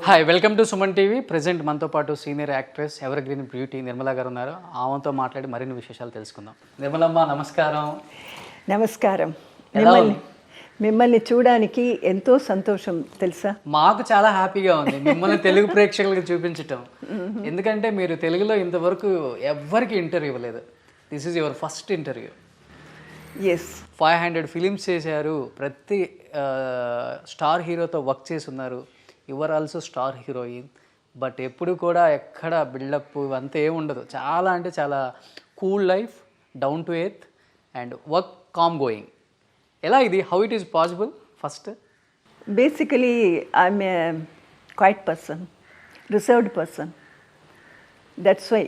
Hi welcome to Suman TV. Present మనతో పాటు senior actress ever green beauty Nirmala గారు ఉన్నారు. ఆమెతో మాట్లాడి మరిన్ని విశేషాలు తెలుసుకుందాం. నిర్మలమ్మ నమస్కారం. నమస్కారం. ఎలా మిమ్మల్ని ఉంది? మిమ్మల్ని చూడడానికి ఎంతో సంతోషం తెలుసా. మాకు చాలా హ్యాపీగా ఉంది మిమ్మల్ని తెలుగు ప్రేక్షకులకు చూపించటం. ఎందుకంటే మీరు తెలుగులో ఇంతవరకు ఎవ్వరికి ఇంటర్వ్యూ ఇవ్వలేదు. This is your first interview. Yes, 500 films చేశారు. ప్రతి స్టార్ హీరోతో వర్క్ చేసి ఉన్నారు. Your also star heroine. But ఎప్పుడు కూడా ఎక్కడ బిల్డప్ ఇవంతా ఏమి ఉండదు. చాలా అంటే చాలా cool life, down to earth and work calm going. ఎలా ఇది, how it is possible? First basically I'm a quiet person, reserved person. That's why.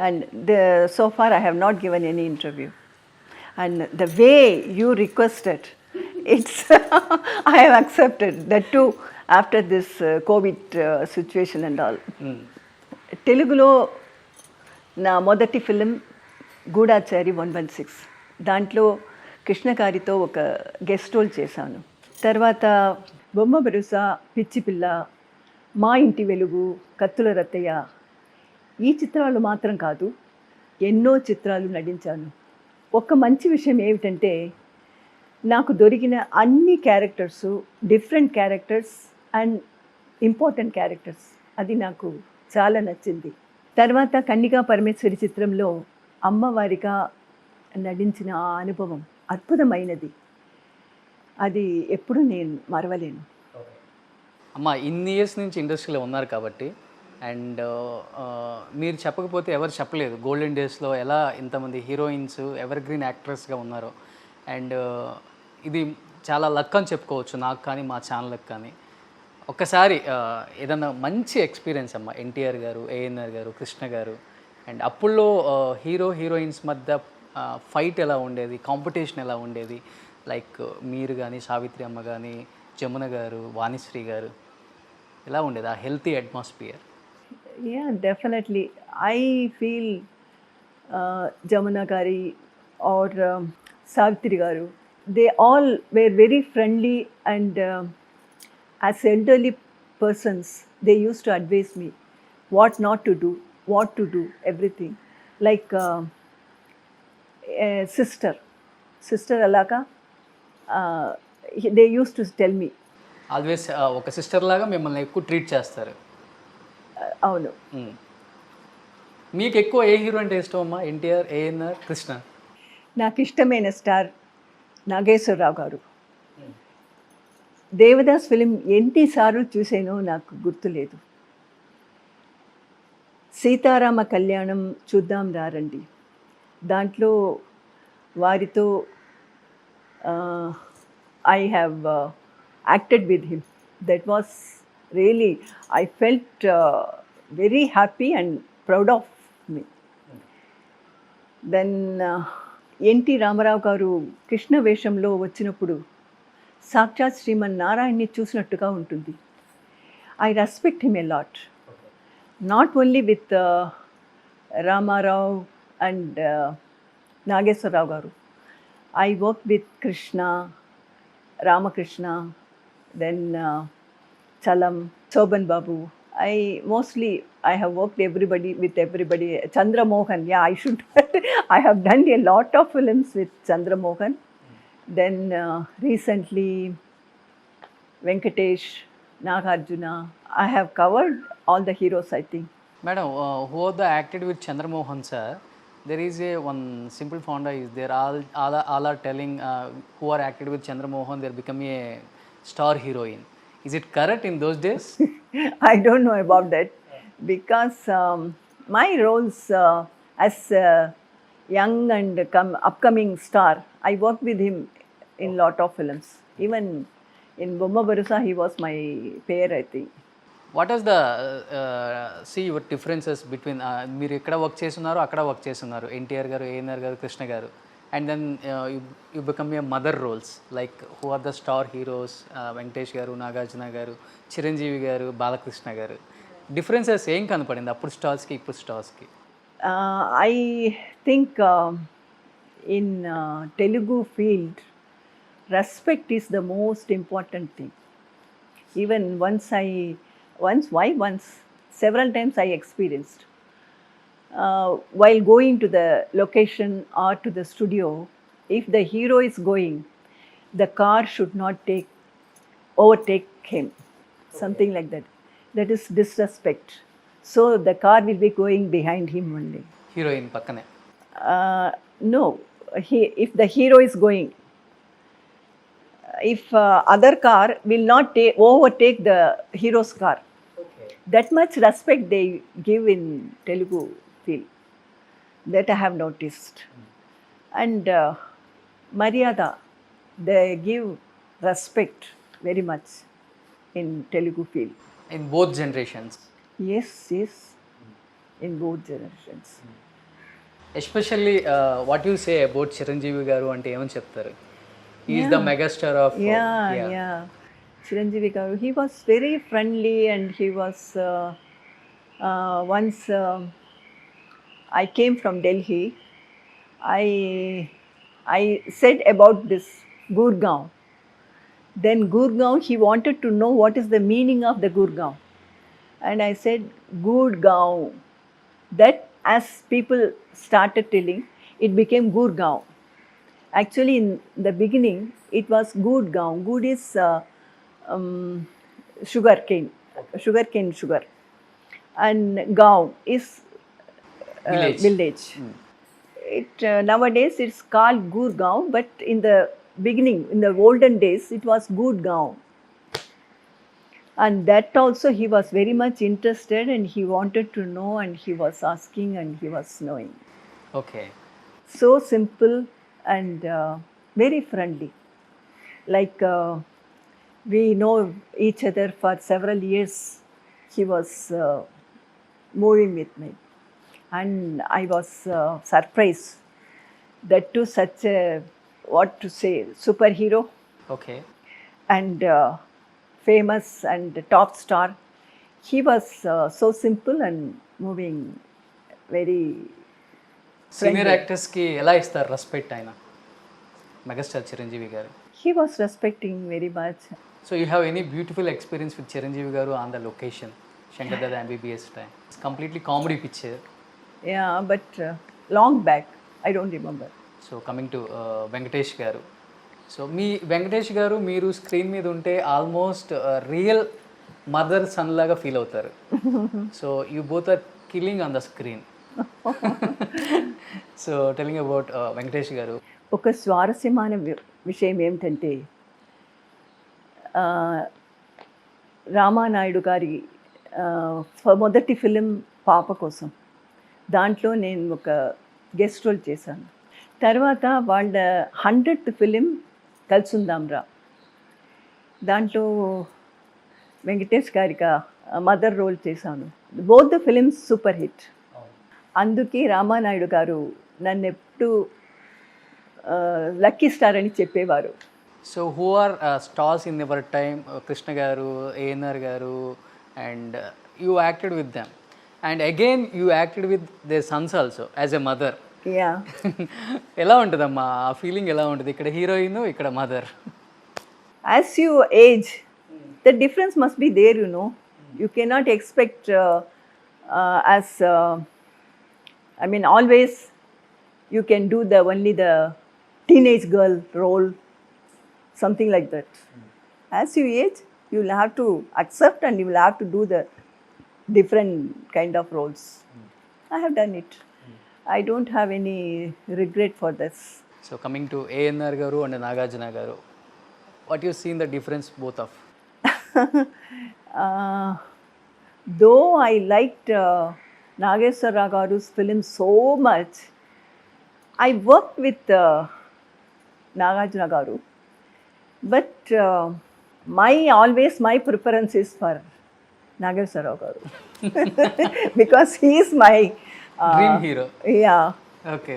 And so far I have not given any interview. And the way you requested, it's I have accepted that too after this COVID situation and all. తెలుగులో నా మొదటి film గూఢాచారి 116. దాంట్లో కృష్ణ గారితో ఒక guest role చేశాను. తర్వాత బొమ్మ బరుసా, పిచ్చి పిల్ల, మా ఇంటి వెలుగు, కత్తుల రత్తయ్య, ఈ చిత్రాలు మాత్రం కాదు ఎన్నో చిత్రాలు నటించాను. ఒక మంచి విషయం ఏమిటంటే నాకు దొరికిన అన్ని characters different characters and important characters. అది నాకు చాలా నచ్చింది. తర్వాత కన్నికా పరమేశ్వరి చిత్రంలో అమ్మవారిగా నటించిన ఆ అనుభవం అద్భుతమైనది. అది ఎప్పుడూ నేను మరవలేను. అమ్మ ఇన్ని ఇయర్స్ నుంచి ఇండస్ట్రీలో ఉన్నారు కాబట్టి, అండ్ మీరు చెప్పకపోతే ఎవరు చెప్పలేదు గోల్డెన్ డేస్లో ఎలా ఇంతమంది హీరోయిన్స్ ఎవర్ గ్రీన్ యాక్ట్రెస్గా ఉన్నారో. అండ్ ఇది చాలా లక్ అని చెప్పుకోవచ్చు నాకు కానీ మా ఛానల్కి కానీ. ఒక్కసారి ఏదన్నా మంచి ఎక్స్పీరియన్స్ అమ్మ, ఎన్టీఆర్ గారు, ఏఎన్ఆర్ గారు, కృష్ణ గారు, అండ్ అప్పుల్లో హీరో హీరోయిన్స్ మధ్య ఫైట్ ఎలా ఉండేది, కాంపిటీషన్ ఎలా ఉండేది, లైక్ మీరు కానీ, సావిత్రి అమ్మ కానీ, జమున గారు, వాణిశ్రీ గారు, ఎలా ఉండేది ఆ healthy atmosphere? Yeah, definitely. I feel Jamuna Gari or Savitri Garu, they all were very friendly and as elderly persons, they used to advise me what not to do, what to do, everything. Like sister Alaka, they used to tell me. Always ఒక sister లాగా మిమ్మల్ని ఎక్కువ treat చేస్తారు. అవును. మీకు ఎక్కువ ఏ hero అంటే ఇష్టం అమ్మా? ఎన్టీఆర్, ఏఎన్ఆర్, కృష్ణ? నాకు ఇష్టమైన స్టార్ నాగేశ్వరరావు గారు. దేవదాస్ ఫిలిం ఎన్నిసార్లు చూసానో నాకు గుర్తులేదు. సీతారామ కళ్యాణం చూద్దాం రారండి, దాంట్లో వారితో I have acted with him. That was really, I felt very happy and proud of me. Then NT Rama Rao garu Krishna వేషంలో వచ్చినప్పుడు సాక్షాత్ శ్రీమన్ నారాయణ్ని చూసినట్టుగా ఉంటుంది. I respect him a lot, not only with Rama Rao and Nageswara Rao garu. I work with Krishna, Ramakrishna, then Chalam, Choban Babu. I have worked with everybody. Chandra Mohan, yeah, I have done a lot of films with Chandra Mohan. Then recently, Venkatesh, Nagarjuna. I have covered all the heroes, I think. Madam, who are the acted with Chandra Mohan sir? There is one simple fonda is there. All are telling who are acted with Chandra Mohan, they become a star heroine. Is it correct in those days? I don't know about that because my roles as a young and upcoming star, I worked with him in lot of films. Even in Bomma Barusa, he was my pair, I think. What is the see your differences between మీరు ఎక్కడ work చేస్తున్నారు, అక్కడ work చేస్తున్నారు, ఎన్టీఆర్ గారు, ఏఎన్ఆర్ గారు, కృష్ణ గారు, and then you become a mother roles, like who are the star heroes, Venkatesh గారు, నాగార్జున గారు, చిరంజీవి గారు, బాలకృష్ణ గారు. డిఫరెన్సెస్ ఏం కనపడింది అప్పుడు స్టార్స్కి ఇప్పుడు స్టార్స్కి? I think in Telugu field respect is the most important thing. Even once I Once, why once? Several times I experienced. While going to the location or to the studio, if the hero is going, the car should not overtake him, something like that. That is disrespect. So the car will be going behind him only. Heroine పక్కనే. No, if the hero is going, if other car will not overtake the hero's car, that much respect they give in Telugu film. That I have noticed. And Maryada, they give respect very much in Telugu film. In both generations. Yes, yes, in both generations. Especially what you say about Chiranjeevi గారు అంటే ఏమని చెప్తారు? Is the megastar of. Yeah. Chiranjeevi Garu, he was very friendly, and he was once I came from Delhi. I said about this Gurgaon. Then Gurgaon, he wanted to know what is the meaning of the Gurgaon. And I said, Gurgaon. That as people started telling, it became Gurgaon. Actually, in the beginning, it was Gurgaon. Good is sugarcane, sugar. And Gaon is village. It nowadays it's called Gurgaon, but in the beginning, in the olden days, it was Gurgaon. And that also he was very much interested, and he wanted to know, and he was asking, and he was knowing. Okay. So simple and very friendly. Like we know each other for several years. He was moving with me, and I was surprised that to such a, what to say, superhero okay. and famous and top star. He was so simple and moving very senior యాక్టర్స్కి ఎలా ఇస్తారు respect ఆయన megastar Chiranjeevi గారు? he was respecting very much. So you have any beautiful experience with Chiranjeevi garu on the location Shankar Dada MBBS time? It's completely comedy picture. Yeah, but long back, I don't remember. So coming to Venkatesh garu. So మీ వెంకటేష్ గారు మీరు screen మీద ఉంటే almost real mother son లాగా feel అవుతారు. So you both are killing on the screen. So telling about Venkatesh garu. ఒక స్వారస్యమైన విషయం ఏమిటంటే రామానాయుడు గారి మొదటి ఫిలిం పాప కోసం, దాంట్లో నేను ఒక గెస్ట్ రోల్ చేశాను. తర్వాత వాళ్ళ 100th ఫిలిం కలుసుందాంరా, దాంట్లో వెంకటేష్ గారికి మదర్ రోల్ చేశాను. Both the films super hit. అందుకే రామానాయుడు గారు నన్ను ఎప్పుడు లక్కీ స్టార్ అని చెప్పేవారు. So who are stars in your time? Krishna గారు, ఏఎన్ఆర్ గారు, and you acted with them, and again you acted with they sons also as a mother. Yeah. ఎలా ఉంటుందమ్మా ఆ ఫీలింగ్? ఎలా ఉంటుంది ఇక్కడ హీరోయిన్, ఇక్కడ mother? As you age, the difference must be there, you know. You cannot expect I mean, always you can do only the teenage girl role, something like that. As you age, you will have to accept, and you will have to do the different kind of roles. I have done it. I don't have any regret for this. So coming to ANR గారు and Nagarjuna గారు, what you seen the difference both of? Though I liked Nageshwara Garu's film so much, I worked with Nagarjuna Garu, but my preference is for Nageshwara Garu because he is my dream hero. yeah. Okay.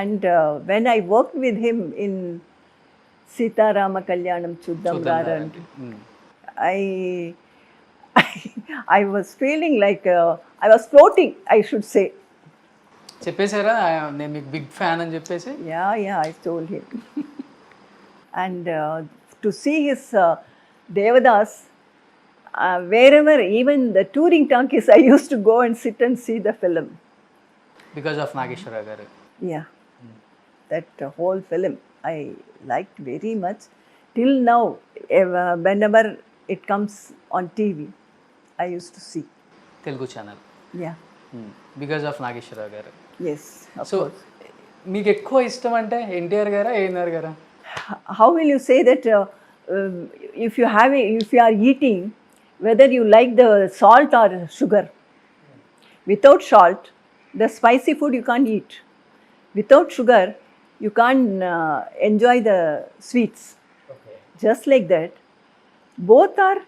And when I worked with him in Sita Rama Kalyanam Chuddam Raran, I was feeling like I was floating, I should say. చెప్పేశారా నేను మీకు big fan అని చెప్పేసి? Yeah, I told him. And to see his Devadas, wherever, even the touring talkies, I used to go and sit and see the film. Because of Nageswara Rao గారు. Yeah, that whole film I liked very much. Till now, whenever it comes on TV, I used to see. Telugu channel. Yeah, because of Nageswara Rao గారు. yes, of so course. మీకు ఎక్కువ ఇష్టం అంటే ఎన్టీఆర్ గారా ఏఎన్ఆర్ గారా? How will you say that if you are eating, whether you like the salt or sugar? Without salt, the spicy food you can't eat. Without sugar, you can't enjoy the sweets. Just like that, both are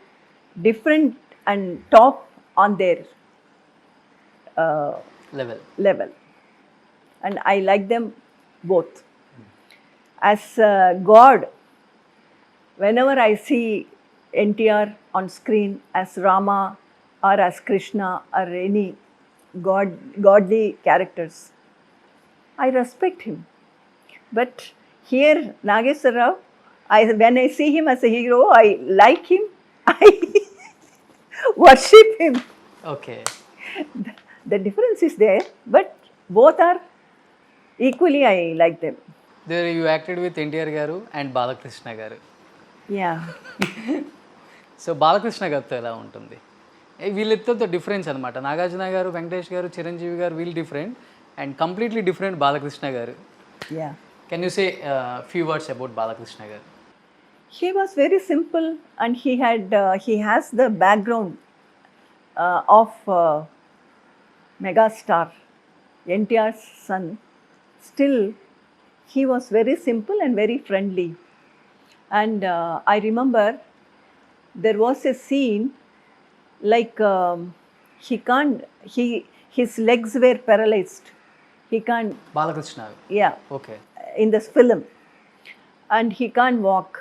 different and top on their level, and I like them both. As God, whenever I see NTR on screen as Rama or as Krishna or any godly characters, I respect him. But here, Nageshwar Rao, when I see him as a hero, I like him, I worship him. Okay. The difference is there, but both are equally, I like them. There you acted with NTR గారు and Balakrishna గారు. Yeah. So Balakrishna గారితో ఎలా ఉంటుంది? వీళ్ళిద్దరితో difference అనమాట. నాగార్జున గారు, వెంకటేష్ గారు, చిరంజీవి గారు వీళ్ళు different and completely different Balakrishna గారు. Yeah. Can you say few words about Balakrishna గారు? He was very simple, and he has the background of megastar NTR's son. Still, he was very simple and very friendly. And I remember there was a scene like his legs were paralyzed. He can't. Balakrishna. Yeah. Okay. In this film, and he can't walk.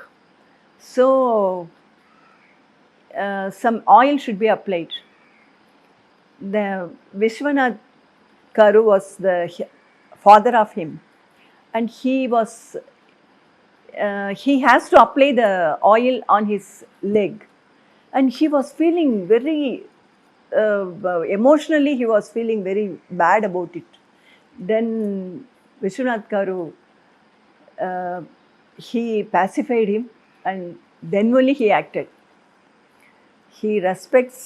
So some oil should be applied. The Vishwanath Karu was the father of him, and he has to apply the oil on his leg, and he was feeling very emotionally, he was feeling very bad about it. Then Vishwanath Karu, he pacified him, and then only he acted. He respects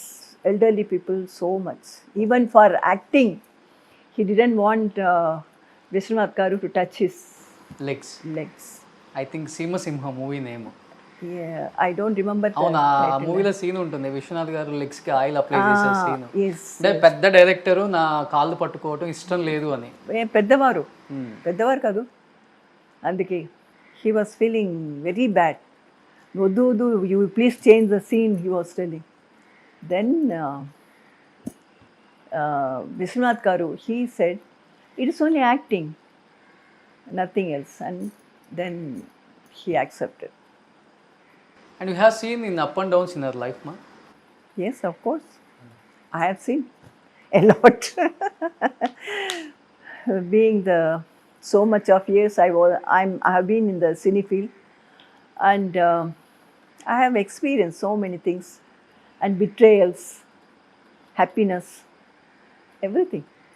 elderly people so much. Even for acting, he didn't want Vishwanath Karu to touch his legs. I think Seemasimha movie name. Yeah, I don't remember. అవును, ఆ మూవీలో scene ఉంటుంది విశ్వనాథ్ గారు legs కి oil apply చేసే scene. Yes. అంటే పెద్ద director నా కాళ్ళు పట్టుకోవటం ఇష్టం లేదు అని. పెద్దవారు కాదు, అందుకే he was feeling very bad. వద్దు, you please change the scene, he was telling. Then Vishwanath Karu, he said, it is only acting, nothing else, and then he accepted. And you have seen in up and downs in your life, ma? Yes, of course. I have seen a lot. Being so much of years I have been in the cine field, and I have experienced so many things, and betrayals, happiness, everything.